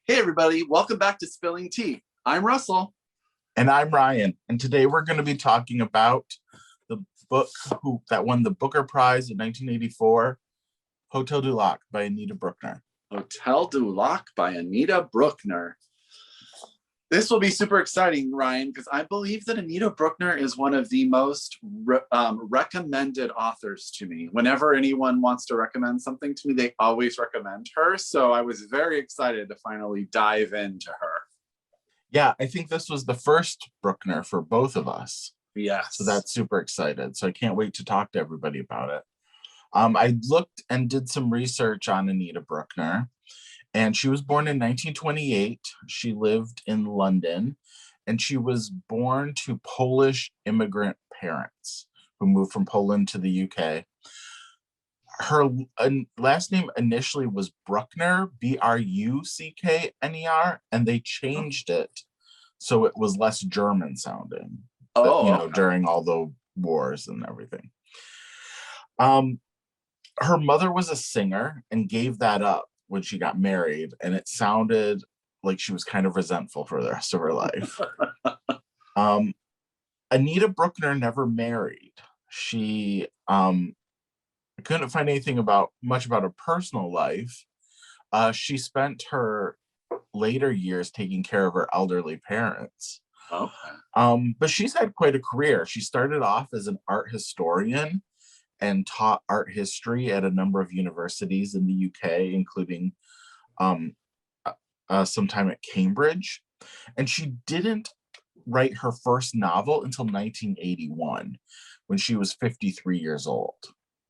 Hey, everybody. Welcome back to Spilling Tea. I'm Russell. And I'm Ryan. And today we're going to be talking about the book that won the Booker Prize in 1984, Hotel du Lac by Anita Brookner. Hotel du Lac by Anita Brookner. This will be super exciting, Ryan, because I believe that Anita Brookner is one of the most recommended authors to me. Whenever anyone wants to recommend something to me, they always recommend her. So I was very excited to finally dive into her. Yeah, I think this was the first Brookner for both of us. Yes. So that's super excited. So I can't wait to talk to everybody about it. I looked and did some research on Anita Brookner. And she was born in 1928. She lived in London, and she was born to Polish immigrant parents who moved from Poland to the UK. Her last name initially was Bruckner, Bruckner, and they changed it so it was less German sounding. Okay. During all the wars and everything. Her mother was a singer and gave that up when she got married, and it sounded like she was kind of resentful for the rest of her life. Anita Brookner never married. She couldn't find anything much about her personal life. She spent her later years taking care of her elderly parents. Okay. But she's had quite a career. She started off as an art historian and taught art history at a number of universities in the UK, including some time at Cambridge. And she didn't write her first novel until 1981, when she was 53 years old.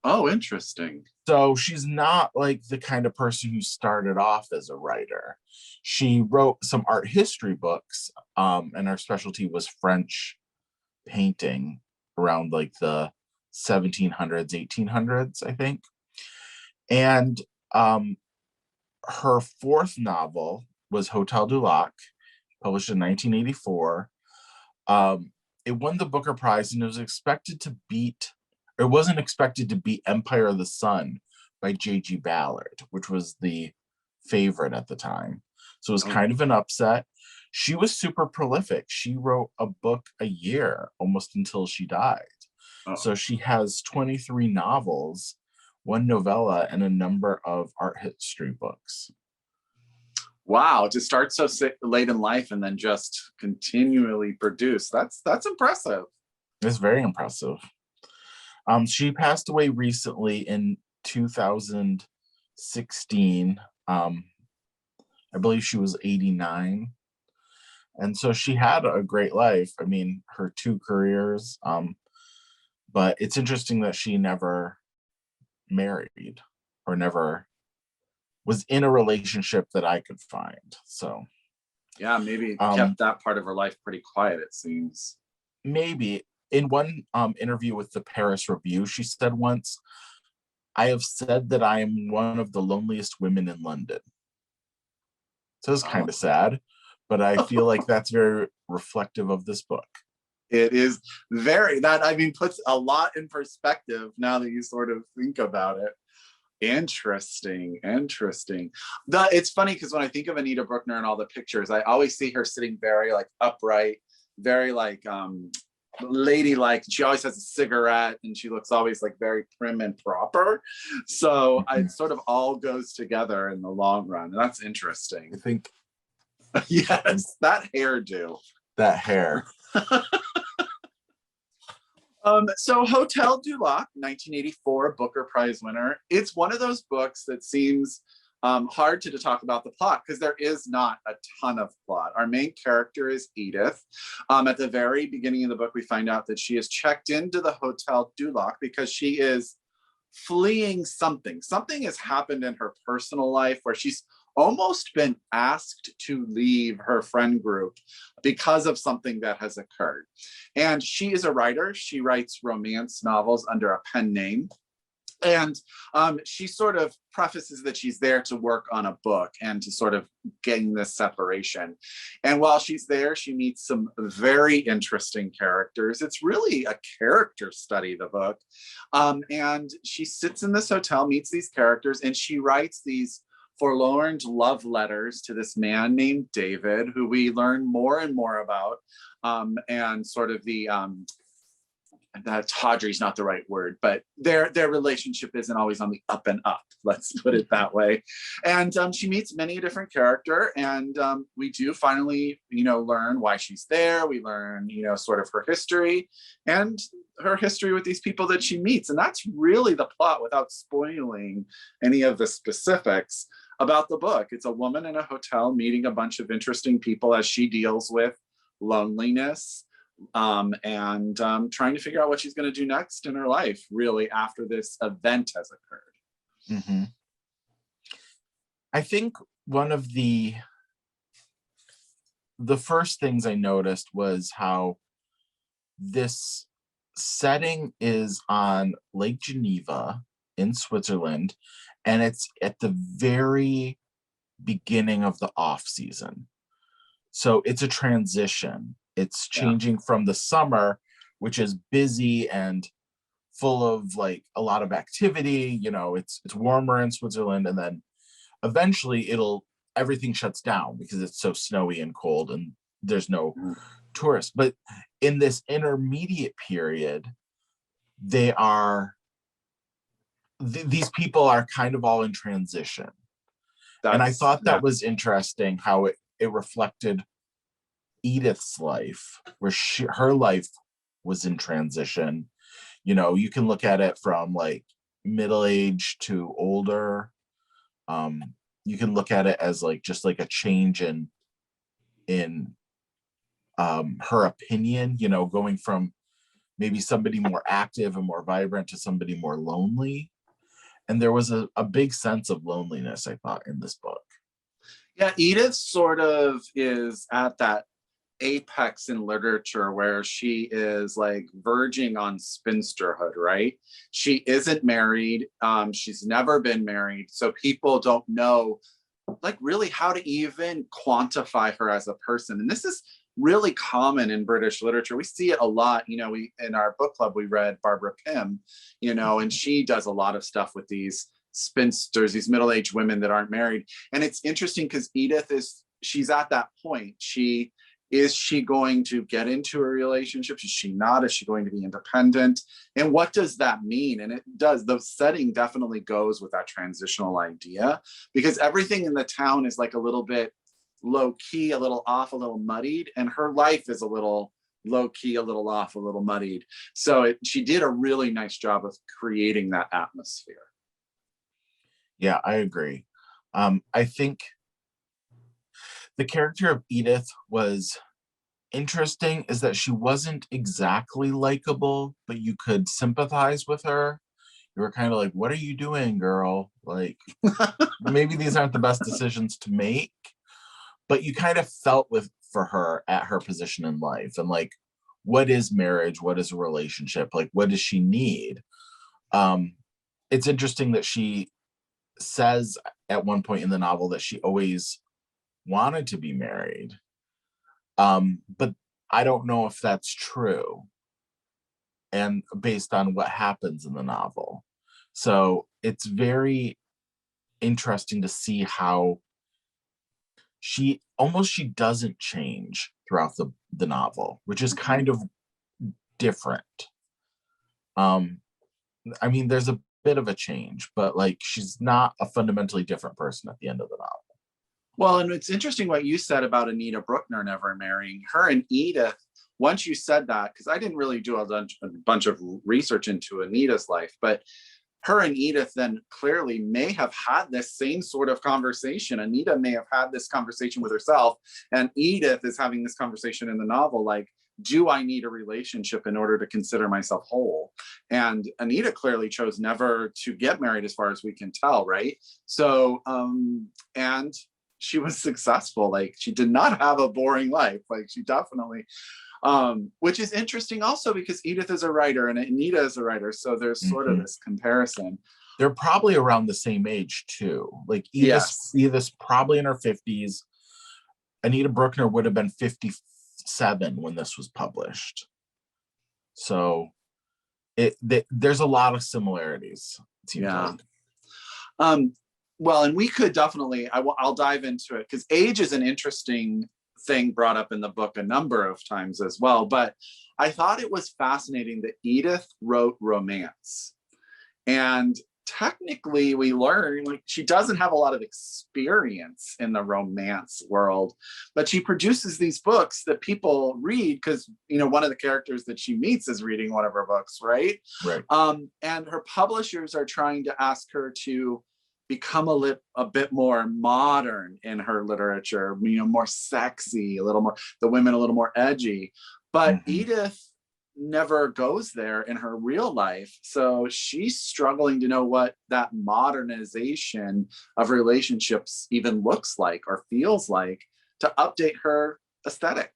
Oh, interesting. So she's not like the kind of person who started off as a writer. She wrote some art history books, and her specialty was French painting around like the 1700s, 1800s, I think. And her fourth novel was Hotel du Lac, published in 1984. It won the Booker Prize, and it wasn't expected to beat Empire of the Sun by J.G. Ballard, which was the favorite at the time. So it was kind of an upset. She was super prolific. She wrote a book a year almost until she died. So she has 23 novels, one novella, and a number of art history books. Wow, to start so late in life and then just continually produce. That's impressive. It's very impressive. She passed away recently in 2016. I believe she was 89. And so she had a great life. I mean, her two careers. But it's interesting that she never married or never was in a relationship that I could find. So yeah, maybe kept that part of her life pretty quiet, it seems. Maybe. In one interview with the Paris Review, she said once, "I have said that I am one of the loneliest women in London." So it's kind of sad, but I feel like that's very reflective of this book. It is puts a lot in perspective now that you sort of think about it. Interesting. It's funny because when I think of Anita Brookner and all the pictures, I always see her sitting very like upright, very like ladylike. She always has a cigarette and she looks always like very prim and proper. So it sort of all goes together in the long run. And that's interesting. I think. Yes, that hairdo. That hair. So Hotel du Lac, 1984 Booker Prize winner. It's one of those books that seems hard to talk about the plot because there is not a ton of plot. Our main character is Edith. At the very beginning of the book, we find out that she is checked into the Hotel du Lac because she is fleeing something. Something has happened in her personal life where she's almost been asked to leave her friend group because of something that has occurred. And she is a writer. She writes romance novels under a pen name. And she sort of prefaces that she's there to work on a book and to sort of gain this separation. And while she's there, she meets some very interesting characters. It's really a character study, the book. And she sits in this hotel, meets these characters, and she writes these forlorn love letters to this man named David, who we learn more and more about, and sort of the that tawdry's not the right word, but their relationship isn't always on the up and up. Let's put it that way. And she meets many a different character, and we do finally, learn why she's there. We learn, sort of her history and her history with these people that she meets, and that's really the plot without spoiling any of the specifics about the book. It's a woman in a hotel meeting a bunch of interesting people as she deals with loneliness, and trying to figure out what she's going to do next in her life, really, after this event has occurred. Mm-hmm. I think one of the first things I noticed was how this setting is on Lake Geneva in Switzerland, and it's at the very beginning of the off season. So it's a transition. It's changing from the summer, which is busy and full of like a lot of activity. It's warmer in Switzerland, and then eventually everything shuts down because it's so snowy and cold and there's no tourists. But in this intermediate period, these people are kind of all in transition. And I thought that was interesting how it reflected Edith's life, where her life was in transition. You can look at it from like middle age to older. You can look at it as like just like a change in her opinion, going from maybe somebody more active and more vibrant to somebody more lonely. And there was a big sense of loneliness, I thought, in this book. Yeah, Edith sort of is at that apex in literature where she is like verging on spinsterhood, right? She isn't married. She's never been married. So people don't know like really how to even quantify her as a person. And this is really common in British literature. We see it a lot. We in our book club, we read Barbara Pym, and she does a lot of stuff with these spinsters, these middle-aged women that aren't married. And it's interesting because Edith she's at that point. Is she going to get into a relationship? Is she not? Is she going to be independent? And what does that mean? And it does. The setting definitely goes with that transitional idea, because everything in the town is like a little bit low key, a little off, a little muddied. And her life is a little low key, a little off, a little muddied. So she did a really nice job of creating that atmosphere. Yeah, I agree. I think the character of Edith was interesting, is that she wasn't exactly likable, but you could sympathize with her. You were kind of like, what are you doing, girl? Like, maybe these aren't the best decisions to make, but you kind of felt for her at her position in life, and like, what is marriage? What is a relationship? Like, what does she need? It's interesting that she says at one point in the novel that she always wanted to be married, but I don't know if that's true, and based on what happens in the novel. So it's very interesting to see how she doesn't change throughout the novel, which is kind of different. I mean, there's a bit of a change, but like, she's not a fundamentally different person at the end of the novel. Well, and it's interesting what you said about Anita Brookner never marrying. Her and Edith, once you said that, because I didn't really do a bunch of research into Anita's life, but her and Edith then clearly may have had this same sort of conversation. Anita may have had this conversation with herself, and Edith is having this conversation in the novel, like, do I need a relationship in order to consider myself whole? And Anita clearly chose never to get married, as far as we can tell, right? So, and she was successful. Like, she did not have a boring life. Like, she definitely, which is interesting also because Edith is a writer and Anita is a writer. So there's sort of this comparison. They're probably around the same age too. Like, Edith's probably in her 50s. Anita Brookner would have been 57 when this was published. So there's a lot of similarities, it seems like. Well, and we could definitely, I'll dive into it because age is an interesting thing brought up in the book a number of times as well. But I thought it was fascinating that Edith wrote romance. And technically, we learn like she doesn't have a lot of experience in the romance world, but she produces these books that people read because, you know, one of the characters that she meets is reading one of her books, right? Right. And her publishers are trying to ask her to become a bit more modern in her literature, you know, more sexy, a little more, the women a little more edgy. But Edith never goes there in her real life. So she's struggling to know what that modernization of relationships even looks like or feels like to update her aesthetic.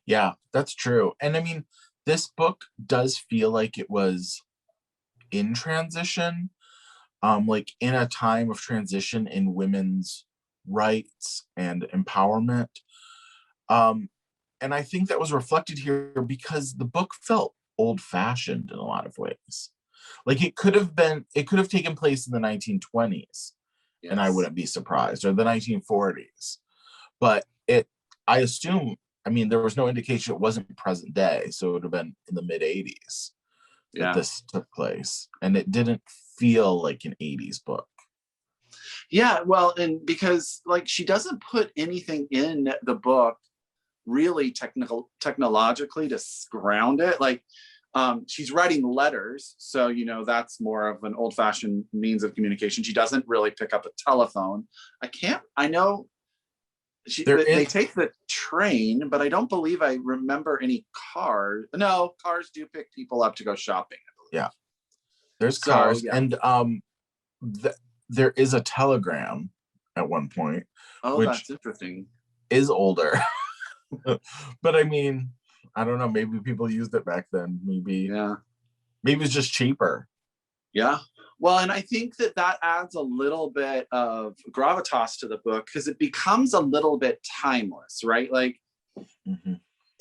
Yeah, that's true. And I mean, this book does feel like it was in transition, like in a time of transition in women's rights and empowerment. And I think that was reflected here because the book felt old-fashioned in a lot of ways. Like it could have taken place in the 1920s, Yes. and I wouldn't be surprised, or the 1940s. But I assume, I mean, there was no indication it wasn't present day, so it would have been in the mid 80s that this took place. And it didn't feel like an 80s book. Yeah, well, and because like she doesn't put anything in the book really technologically to ground it. Like she's writing letters, so you know that's more of an old-fashioned means of communication. She doesn't really pick up a telephone. I know they take the train, but I don't believe I remember any cars. No, cars do pick people up to go shopping, I believe. Yeah, there's cars. Yeah. And there is a telegram at one point, which that's interesting, is older. But I mean, I don't know, maybe people used it back then. Maybe it's just cheaper. Yeah. Well, and I think that adds a little bit of gravitas to the book because it becomes a little bit timeless, right? Like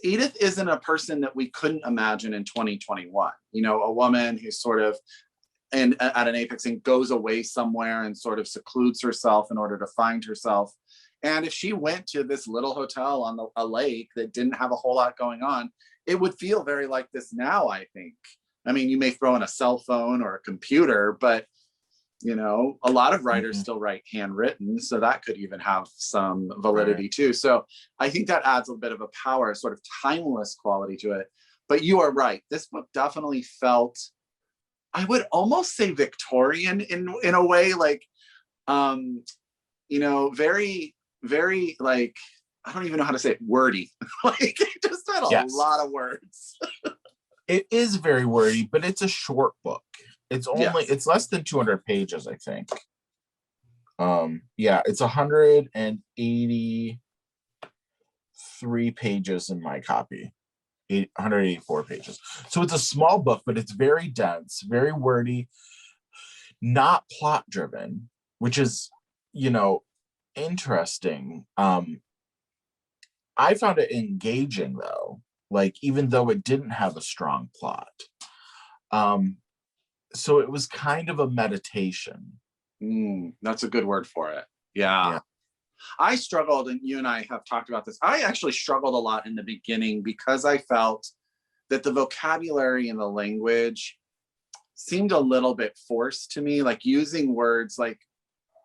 Edith isn't a person that we couldn't imagine in 2021. You know, a woman who's sort of at an apex and goes away somewhere and sort of secludes herself in order to find herself. And if she went to this little hotel on a lake that didn't have a whole lot going on, it would feel very like this now, I think. I mean, you may throw in a cell phone or a computer, but you know, a lot of writers still write handwritten, so that could even have some validity too. So I think that adds a bit of a power, sort of timeless quality to it. But you are right. This book definitely felt, I would almost say Victorian in a way, like you know, very, very like, I don't even know how to say it, wordy. Like it just had a lot of words. It is very wordy, but it's a short book. It's it's less than 200 pages, I think. Yeah, it's 183 pages in my copy. 184 pages. So it's a small book, but it's very dense, very wordy, not plot driven, which is, you know, interesting. I found it engaging though, like even though it didn't have a strong plot. So it was kind of a meditation. That's a good word for it. Yeah. I struggled, and you and I have talked about this. I actually struggled a lot in the beginning because I felt that the vocabulary and the language seemed a little bit forced to me, like using words like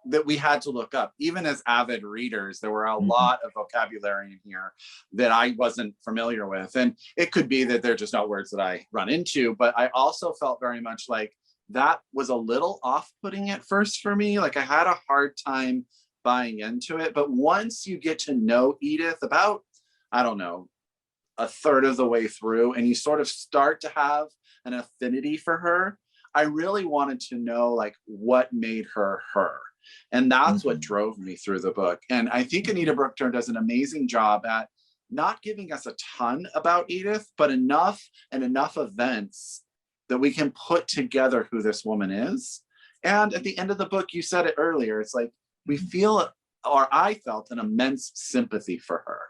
that we had to look up. Even as avid readers, there were a lot of vocabulary in here that I wasn't familiar with. And it could be that they're just not words that I run into, but I also felt very much like that was a little off-putting at first for me. Like I had a hard time buying into it. But once you get to know Edith about, I don't know, a third of the way through, and you sort of start to have an affinity for her, I really wanted to know like what made her her. And that's what drove me through the book. And I think Anita Brookner does an amazing job at not giving us a ton about Edith, but enough events that we can put together who this woman is. And at the end of the book, you said it earlier, it's like we feel, or I felt, an immense sympathy for her.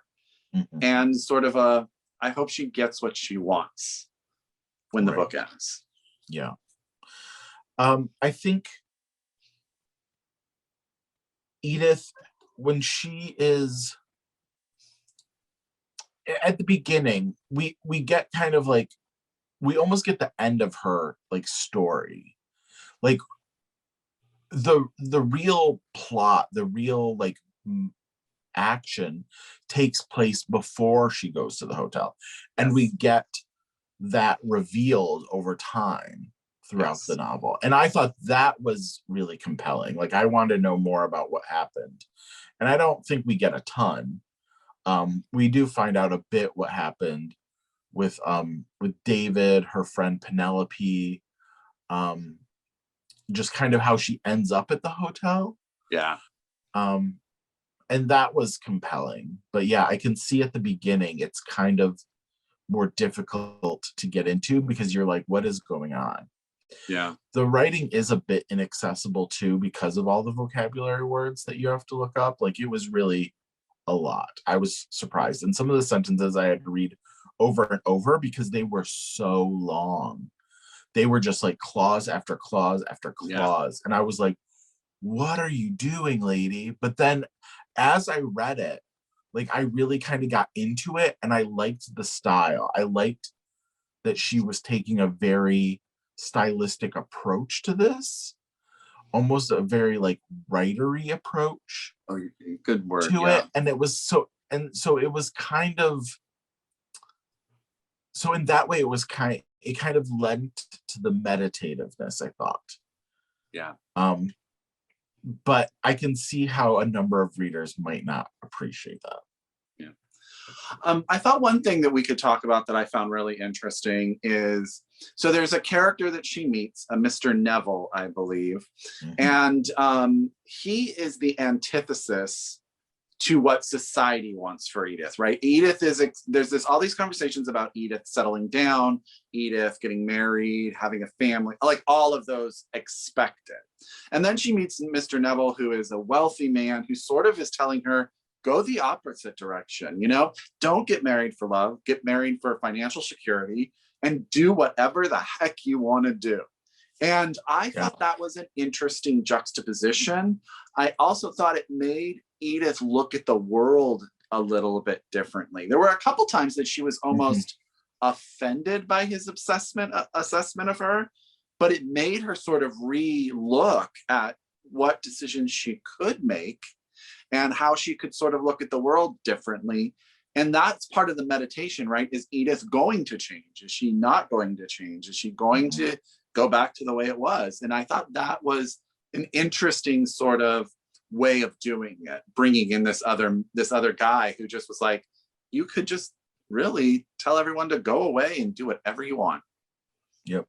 And sort of I hope she gets what she wants when the book ends. Yeah. I think Edith, when she is at the beginning, we get kind of like, we almost get the end of her like story. Like the real plot, the real like action takes place before she goes to the hotel. And Yes. we get that revealed over time throughout Yes. the novel. And I thought that was really compelling. Like I wanted to know more about what happened. And I don't think we get a ton. We do find out a bit what happened with David, her friend Penelope, just kind of how she ends up at the hotel. Yeah. And that was compelling. But yeah, I can see at the beginning it's kind of more difficult to get into because you're like, what is going on? Yeah. The writing is a bit inaccessible too because of all the vocabulary words that you have to look up. Like it was really a lot. I was surprised. And some of the sentences I had to read over and over because they were so long. They were just like clause after clause after Yeah. clause. And I was like, what are you doing, lady? But then as I read it, like I really kind of got into it and I liked the style. I liked that she was taking a very stylistic approach to this, almost a very like writery approach Oh, good word. to Yeah. it. And it was so, and so it was kind of, so in that way it kind of lent to the meditativeness, I thought. Yeah. But I can see how a number of readers might not appreciate that. I thought one thing that we could talk about that I found really interesting is, so there's a character that she meets, a Mr. Neville, I believe, and he is the antithesis to what society wants for Edith, right? Edith is, there's all these conversations about Edith settling down, Edith getting married, having a family, like all of those expected. And then she meets Mr. Neville, who is a wealthy man who sort of is telling her, go the opposite direction, don't get married for love, get married for financial security and do whatever the heck you want to do. And I thought that was an interesting juxtaposition. I also thought it made Edith look at the world a little bit differently. There were a couple times that she was almost offended by his assessment of her, but it made her sort of re-look at what decisions she could make and how she could sort of look at the world differently. And that's part of the meditation, right? Is Edith going to change? Is she not going to change? Is she going to go back to the way it was? And I thought that was an interesting sort of way of doing it, bringing in this other guy who just was like, you could just really tell everyone to go away and do whatever you want. Yep.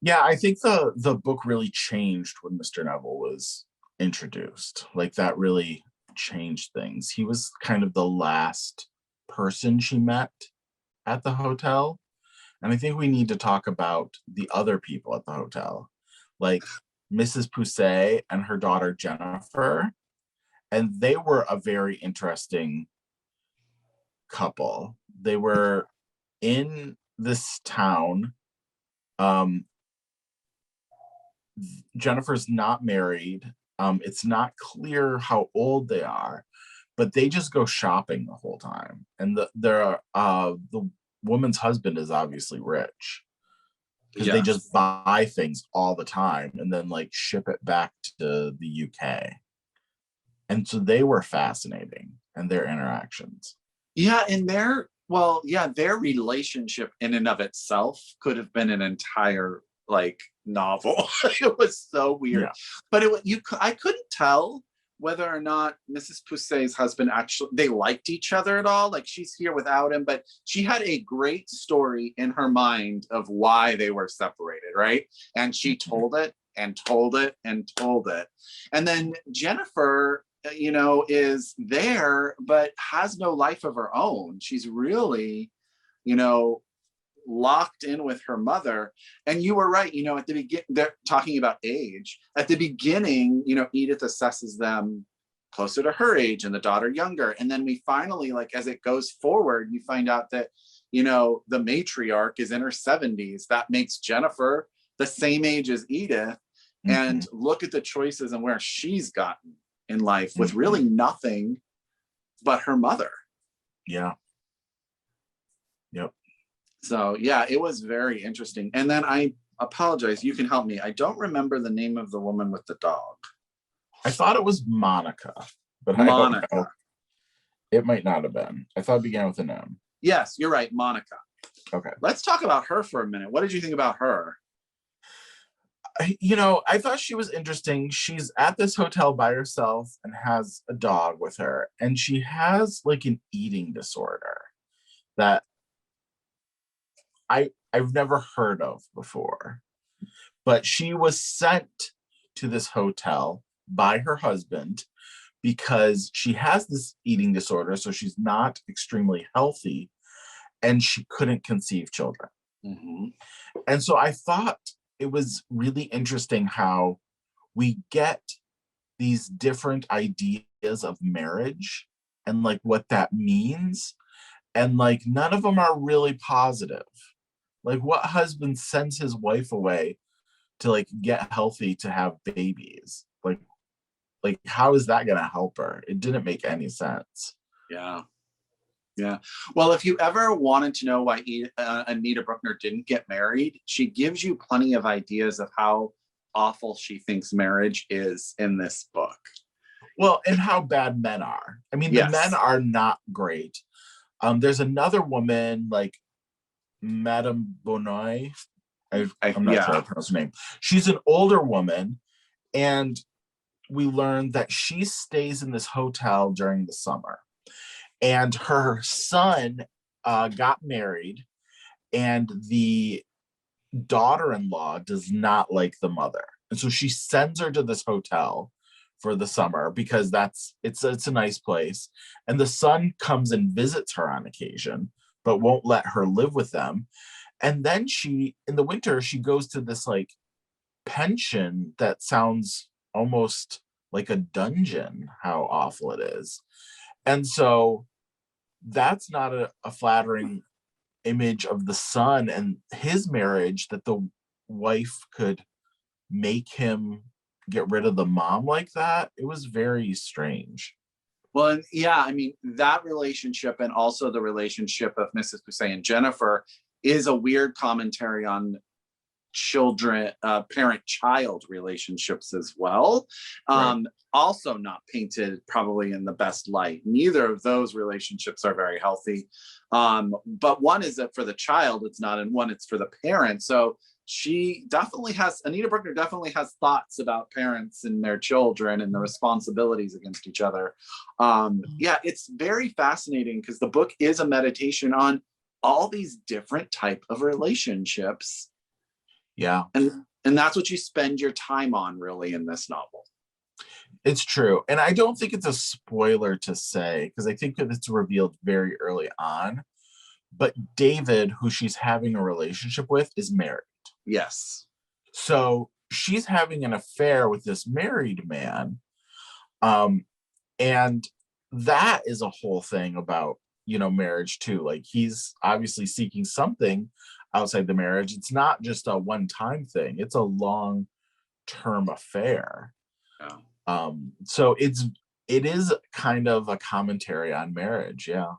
Yeah, I think the book really changed when Mr. Neville was introduced. Like that really changed things. He was kind of the last person she met at the hotel. And I think we need to talk about the other people at the hotel, like Mrs. Pousset and her daughter Jennifer. And they were a very interesting couple. They were in this town. Jennifer's not married. It's not clear how old they are, but they just go shopping the whole time. And the woman's husband is obviously rich because they just buy things all the time and then like ship it back to the UK. And so they were fascinating and their interactions. Yeah, and their relationship in and of itself could have been an entire like novel. It was so weird. Yeah. But I couldn't tell whether or not Mrs. Pousset's husband actually, they liked each other at all. Like she's here without him, but she had a great story in her mind of why they were separated, right? And she told it and told it and told it. And then Jennifer, is there, but has no life of her own. She's really, locked in with her mother. And you were right, at the beginning, they're talking about age. At the beginning, Edith assesses them closer to her age and the daughter younger. And then we finally, like, as it goes forward, you find out that, the matriarch is in her 70s. That makes Jennifer the same age as Edith. and Mhm. look at the choices and where she's gotten in life with Mhm. really nothing but her mother. Yeah. Yep. So yeah, it was very interesting. And then I apologize, you can help me. I don't remember the name of the woman with the dog. I thought it was Monica, but I don't know. Monica. It might not have been. I thought it began with an M. Yes, you're right, Monica. Okay. Let's talk about her for a minute. What did you think about her? I thought she was interesting. She's at this hotel by herself and has a dog with her, and she has like an eating disorder that I've never heard of before. But she was sent to this hotel by her husband because she has this eating disorder, so she's not extremely healthy, and she couldn't conceive children. Mm-hmm. And so I thought it was really interesting how we get these different ideas of marriage and like what that means. And like none of them are really positive. Like what husband sends his wife away to like get healthy to have babies? Like how is that gonna help her? It didn't make any sense. Yeah. Yeah. Well, if you ever wanted to know why Anita Brookner didn't get married, she gives you plenty of ideas of how awful she thinks marriage is in this book. Well, and how bad men are. I mean, the men Yes. are not great. There's another woman like Madame Bonnoy. I'm not sure how Yeah. to pronounce her name. She's an older woman, and we learned that she stays in this hotel during the summer. And her son got married, and the daughter-in-law does not like the mother, and so she sends her to this hotel for the summer because it's a nice place. And the son comes and visits her on occasion, but won't let her live with them. And then she, in the winter, she goes to this like pension that sounds almost like a dungeon, how awful it is. And so that's not a flattering image of the son and his marriage, that the wife could make him get rid of the mom like that. It was very strange. Well, and yeah, I mean, that relationship and also the relationship of Mrs. Poussey and Jennifer is a weird commentary on children, parent-child relationships as well. Right. Also not painted probably in the best light. Neither of those relationships are very healthy. But one is that for the child, it's not, and one it's for the parent. So Anita Brookner definitely has thoughts about parents and their children and the responsibilities against each other. Yeah, it's very fascinating because the book is a meditation on all these different type of relationships. Yeah, And that's what you spend your time on really in this novel. it's true. And I don't think it's a spoiler to say, because I think that it's revealed very early on. But David, who she's having a relationship with, is married. Yes. So she's having an affair with this married man. Um, and that is a whole thing about, marriage too. Like he's obviously seeking something outside the marriage. It's not just a one-time thing, it's a long-term affair. Yeah. So it is kind of a commentary on marriage. Yeah.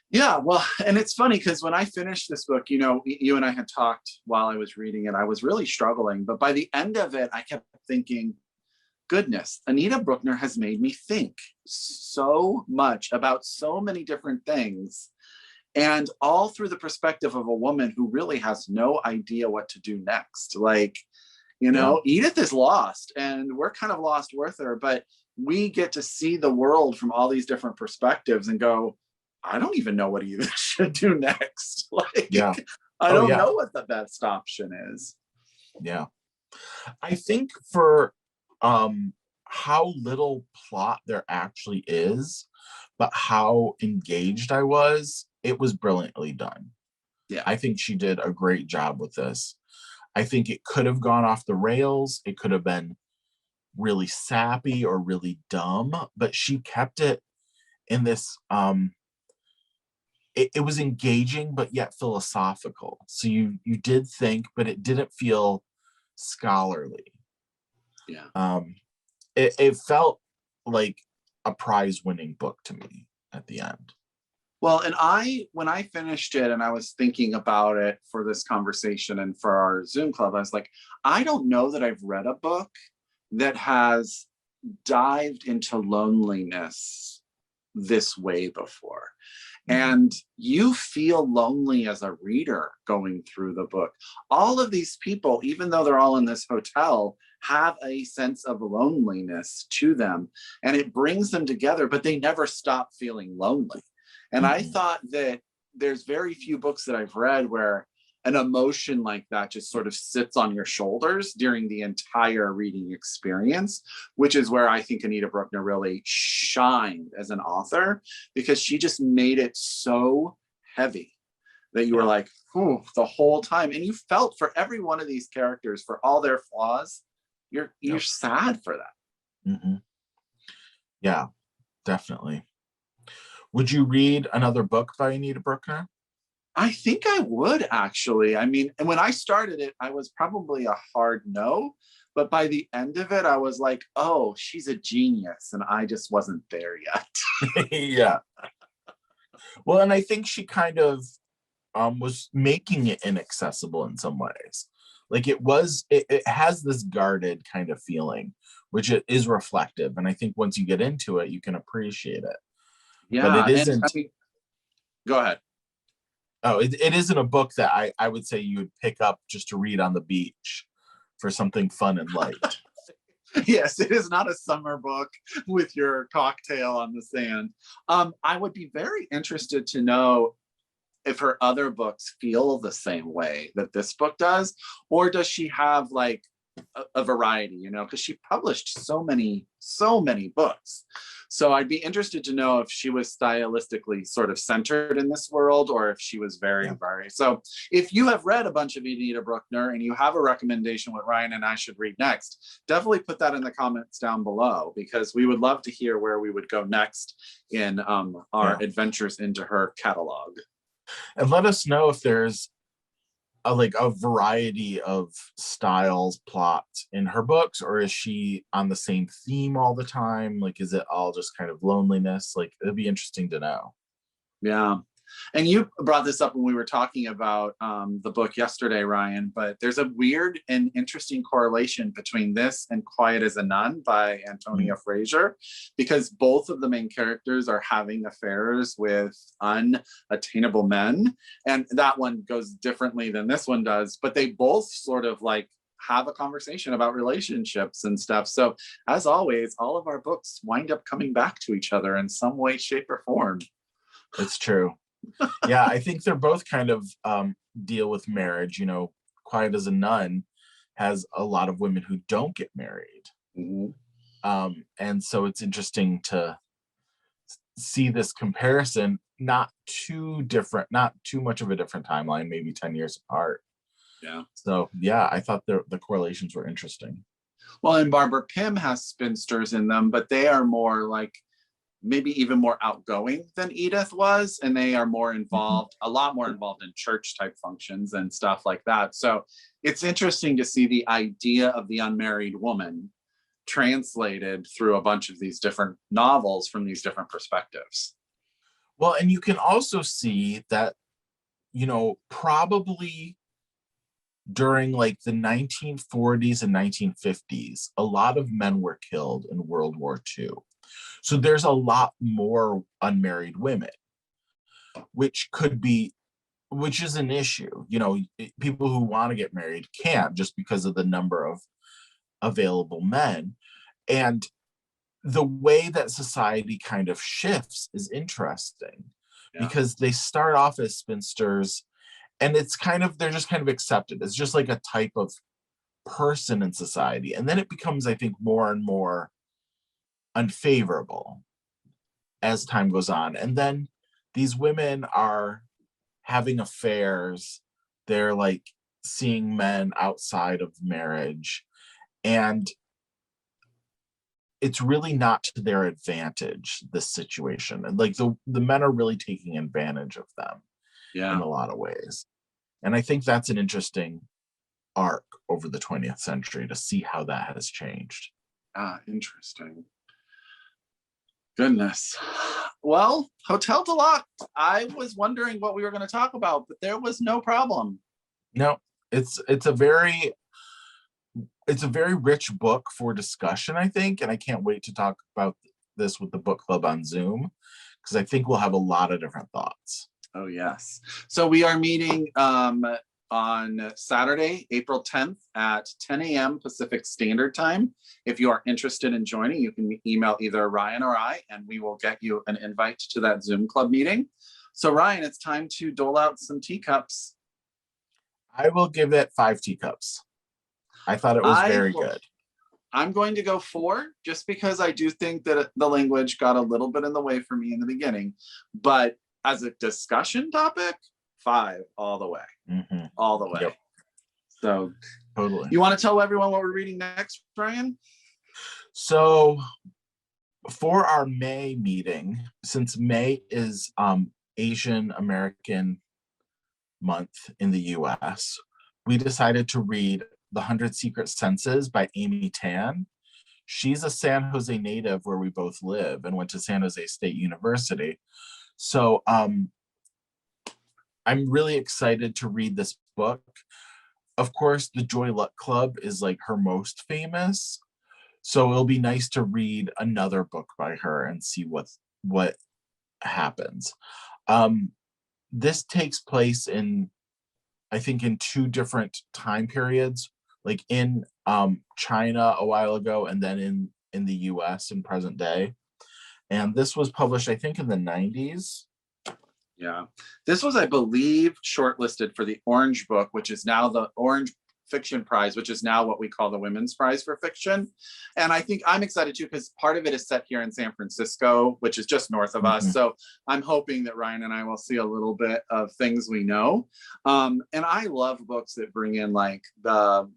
Yeah, well, and it's funny because when I finished this book, you and I had talked while I was reading it, I was really struggling. But by the end of it, I kept thinking, goodness, Anita Brookner has made me think so much about so many different things. And all through the perspective of a woman who really has no idea what to do next. Like, Yeah. Edith is lost and we're kind of lost with her, but we get to see the world from all these different perspectives and go, I don't even know what Edith should do next. Like, Yeah. I Oh don't yeah. know what the best option is. Yeah. I think for how little plot there actually is, but how engaged I was, it was brilliantly done. Yeah. I think she did a great job with this. I think it could have gone off the rails. It could have been really sappy or really dumb, but she kept it in this it was engaging but yet philosophical. So you did think, but it didn't feel scholarly. Yeah. It felt like a prize-winning book to me at the end. Well, and when I finished it and I was thinking about it for this conversation and for our Zoom club, I was like, I don't know that I've read a book that has dived into loneliness this way before. And you feel lonely as a reader going through the book. All of these people, even though they're all in this hotel, have a sense of loneliness to them. And it brings them together, but they never stop feeling lonely. And I thought that there's very few books that I've read where an emotion like that just sort of sits on your shoulders during the entire reading experience, which is where I think Anita Brookner really shined as an author, because she just made it so heavy that you were like, ooh, the whole time. And you felt for every one of these characters, for all their flaws, you're sad for them. Yeah, definitely. Would you read another book by Anita Brookner? I think I would, actually. I mean, and when I started it, I was probably a hard no, but by the end of it, I was like, oh, she's a genius, and I just wasn't there yet. Yeah. Well, and I think she kind of was making it inaccessible in some ways. Like it has this guarded kind of feeling, which it is reflective. And I think once you get into it, you can appreciate it. But Yeah, it and isn't. I mean, go ahead. Oh, it isn't a book that I would say you would pick up just to read on the beach for something fun and light. Yes, it is not a summer book with your cocktail on the sand. I would be very interested to know if her other books feel the same way that this book does, or does she have like a variety, you know, because she published so many books. So I'd be interested to know if she was stylistically sort of centered in this world, or if she was very. So if you have read a bunch of Anita Brookner and you have a recommendation what Ryan and I should read next, definitely put that in the comments down below, because we would love to hear where we would go next in our adventures into her catalog. And let us know if there's a variety of styles, plots in her books, or is she on the same theme all the time? Like, is it all just kind of loneliness? Like, it'd be interesting to know. Yeah. And you brought this up when we were talking about the book yesterday, Ryan, but there's a weird and interesting correlation between this and Quiet as a Nun by Antonia Fraser, because both of the main characters are having affairs with unattainable men. And that one goes differently than this one does, but they both sort of like have a conversation about relationships and stuff. So as always, all of our books wind up coming back to each other in some way, shape, or form. It's true. Yeah, I think they're both kind of deal with marriage. You know, Quiet as a Nun has a lot of women who don't get married. And so it's interesting to see this comparison, not too different, not too much of a different timeline, maybe 10 years apart. Yeah. So yeah, I thought the correlations were interesting. Well, and Barbara Pym has spinsters in them, but they are more like maybe even more outgoing than Edith was, and they are more involved, a lot more involved in church type functions and stuff like that. So it's interesting to see the idea of the unmarried woman translated through a bunch of these different novels from these different perspectives. Well, and you can also see that, you know, probably during like the 1940s and 1950s, a lot of men were killed in World War II. So there's a lot more unmarried women, which is an issue. You know, people who want to get married can't, just because of the number of available men. And the way that society kind of shifts is interesting, because they start off as spinsters, and they're just kind of accepted. It's just like a type of person in society. And then it becomes, I think, more and more unfavorable as time goes on. And then these women are having affairs. They're like seeing men outside of marriage. And it's really not to their advantage, this situation. And like the men are really taking advantage of them in a lot of ways. And I think that's an interesting arc over the 20th century to see how that has changed. Interesting. Goodness. Well, Hotel du Lac, I was wondering what we were going to talk about, but there was no problem. No, it's a very rich book for discussion, I think, and I can't wait to talk about this with the book club on Zoom, because I think we'll have a lot of different thoughts. Oh, yes. So we are meeting on Saturday, April 10th at 10 a.m. Pacific Standard Time. If you are interested in joining, you can email either Ryan or I, and we will get you an invite to that Zoom club meeting. So Ryan, it's time to dole out some teacups. I will give it 5 teacups. I thought it was very good. I'm going to go 4, just because I do think that the language got a little bit in the way for me in the beginning. But as a discussion topic, 5 all the way. Mm-hmm. All the way. Yep. So totally. You want to tell everyone what we're reading next, Ryan? So for our May meeting, since May is Asian American month in the US, we decided to read The 100 Secret Senses by Amy Tan. She's a San Jose native where we both live and went to San Jose State University. So I'm really excited to read this book. Of course, the Joy Luck Club is like her most famous. So it'll be nice to read another book by her and see what happens. This takes place in, I think, in 2 different time periods, like in China a while ago, and then in the US in present day. And this was published, I think, in the 90s. Yeah. This was, I believe, shortlisted for the Orange Book, which is now the Orange Fiction Prize, which is now what we call the Women's Prize for Fiction. And I think I'm excited too, because part of it is set here in San Francisco, which is just north of us. So I'm hoping that Ryan and I will see a little bit of things we know. And I love books that bring in like the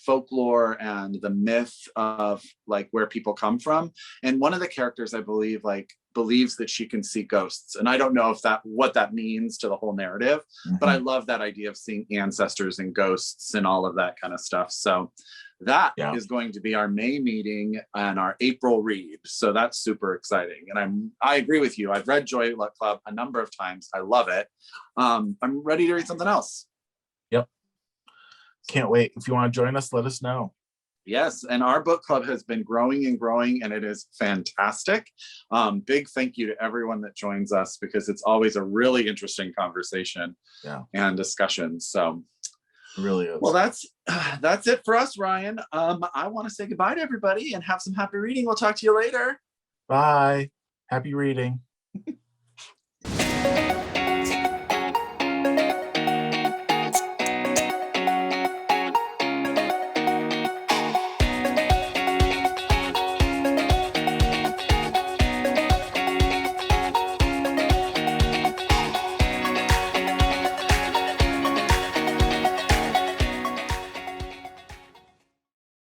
folklore and the myth of like where people come from. And one of the characters, I believe, believes that she can see ghosts. And I don't know if what that means to the whole narrative, but I love that idea of seeing ancestors and ghosts and all of that kind of stuff. So that is going to be our May meeting and our April read. So that's super exciting. And I agree with you. I've read Joy Luck Club a number of times. I love it. I'm ready to read something else. Yep. Can't wait. If you want to join us, let us know. Yes, and our book club has been growing and growing, and it is fantastic. Big thank you to everyone that joins us, because it's always a really interesting conversation and discussion. So it really is. Well, that's it for us, Ryan. I want to say goodbye to everybody and have some happy reading. We'll talk to you later. Bye. Happy reading.